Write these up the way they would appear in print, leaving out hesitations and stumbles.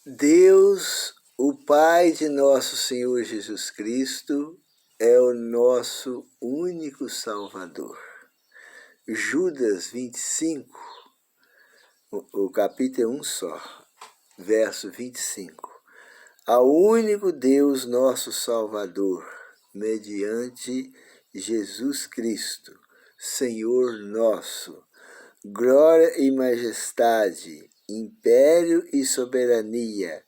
Deus, o Pai de nosso Senhor Jesus Cristo, é o nosso único Salvador. Judas 25, o capítulo é um só, verso 25. Ao único Deus nosso Salvador, mediante Jesus Cristo, Senhor nosso, glória e majestade, império e soberania,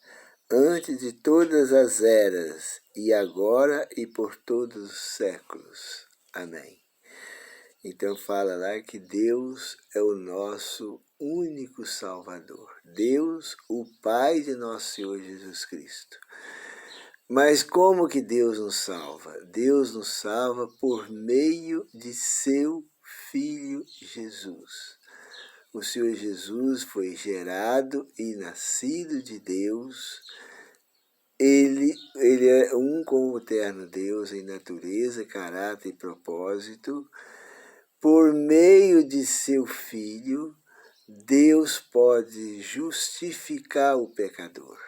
antes de todas as eras, e agora e por todos os séculos. Amém. Então fala lá que Deus é o nosso único Salvador. Deus, o Pai de nosso Senhor Jesus Cristo. Mas como que Deus nos salva? Deus nos salva por meio de seu Filho Jesus. O Senhor Jesus foi gerado e nascido de Deus. Ele é um com o eterno Deus em natureza, caráter e propósito. Por meio de seu Filho, Deus pode justificar o pecador.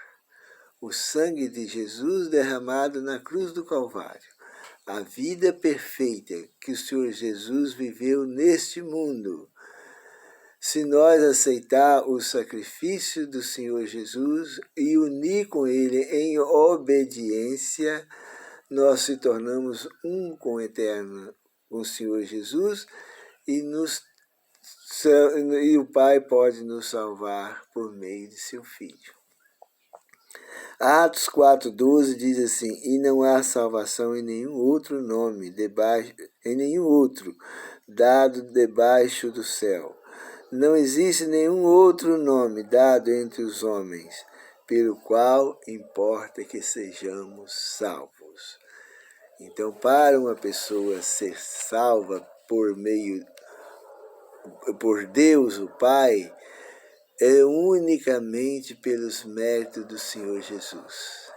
O sangue de Jesus derramado na cruz do Calvário, a vida perfeita que o Senhor Jesus viveu neste mundo. Se nós aceitar o sacrifício do Senhor Jesus e unir com Ele em obediência, nós se tornamos um com o eterno, com o Senhor Jesus, e o Pai pode nos salvar por meio de seu Filho. Atos 4,12 diz assim: e não há salvação em nenhum outro nome, em nenhum outro, dado debaixo do céu. Não existe nenhum outro nome dado entre os homens, pelo qual importa que sejamos salvos. Então, para uma pessoa ser salva por Deus, o Pai, é unicamente pelos méritos do Senhor Jesus.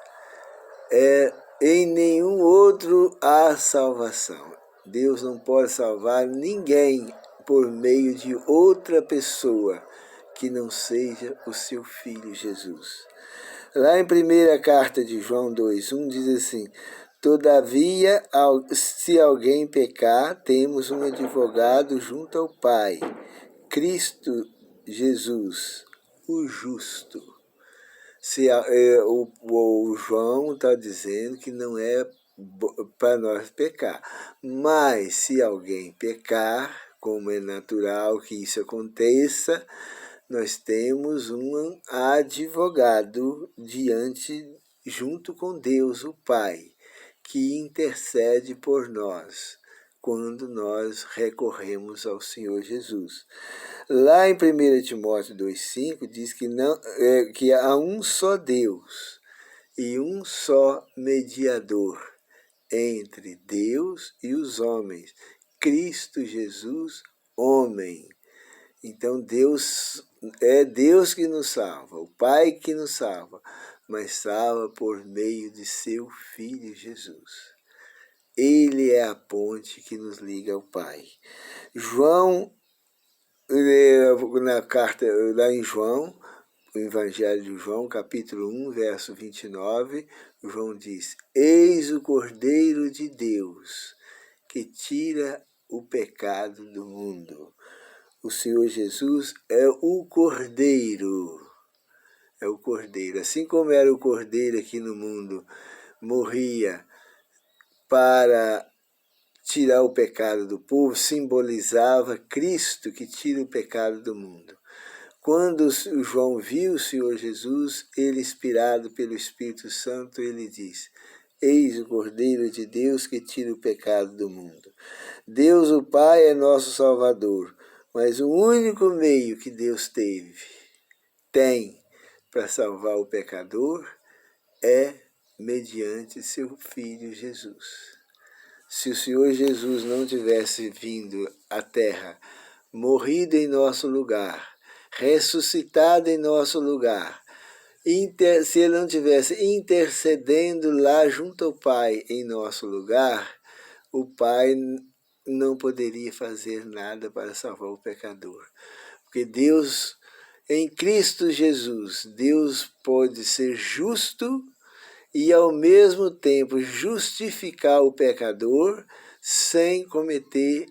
Em nenhum outro há salvação. Deus não pode salvar ninguém por meio de outra pessoa que não seja o seu Filho Jesus. Lá em 1ª carta de João 2,1 diz assim: todavia, se alguém pecar, temos um advogado junto ao Pai, Cristo Jesus, o justo. O João está dizendo que não é para nós pecar. Mas se alguém pecar, como é natural que isso aconteça, nós temos um advogado junto com Deus, o Pai, que intercede por nós quando nós recorremos ao Senhor Jesus. Lá em 1 Timóteo 2,5 diz que há um só Deus e um só mediador entre Deus e os homens, Cristo Jesus, homem. Então é Deus que nos salva, o Pai que nos salva, mas salva por meio de seu Filho Jesus. Ele é a ponte que nos liga ao Pai. João, na carta, lá em João, o Evangelho de João, capítulo 1, verso 29, João diz: eis o Cordeiro de Deus, que tira o pecado do mundo. O Senhor Jesus é o Cordeiro. É o Cordeiro. Assim como era o Cordeiro aqui no mundo, morria para tirar o pecado do povo, simbolizava Cristo que tira o pecado do mundo. Quando o João viu o Senhor Jesus, ele, inspirado pelo Espírito Santo, ele diz: eis o Cordeiro de Deus que tira o pecado do mundo. Deus, o Pai, é nosso Salvador, mas o único meio que Deus tem para salvar o pecador é mediante seu Filho Jesus. Se o Senhor Jesus não tivesse vindo à terra, morrido em nosso lugar, ressuscitado em nosso lugar, se ele não tivesse intercedendo lá junto ao Pai em nosso lugar, o Pai não poderia fazer nada para salvar o pecador. Porque Deus, Em Cristo Jesus, Deus pode ser justo e ao mesmo tempo justificar o pecador sem cometer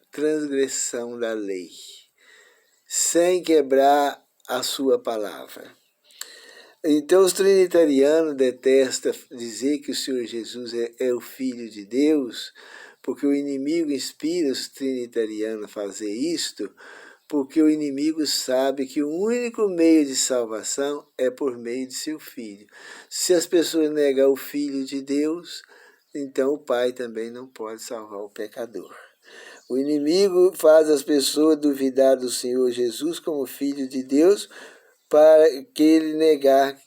transgressão da lei, sem quebrar a sua palavra. Então os trinitarianos detestam dizer que o Senhor Jesus é o Filho de Deus, porque o inimigo inspira os trinitarianos a fazer isto, porque o inimigo sabe que o único meio de salvação é por meio de seu Filho. Se as pessoas negam o Filho de Deus, então o Pai também não pode salvar o pecador. O inimigo faz as pessoas duvidar do Senhor Jesus como Filho de Deus, para que ele negar,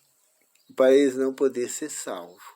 para eles não poder ser salvos.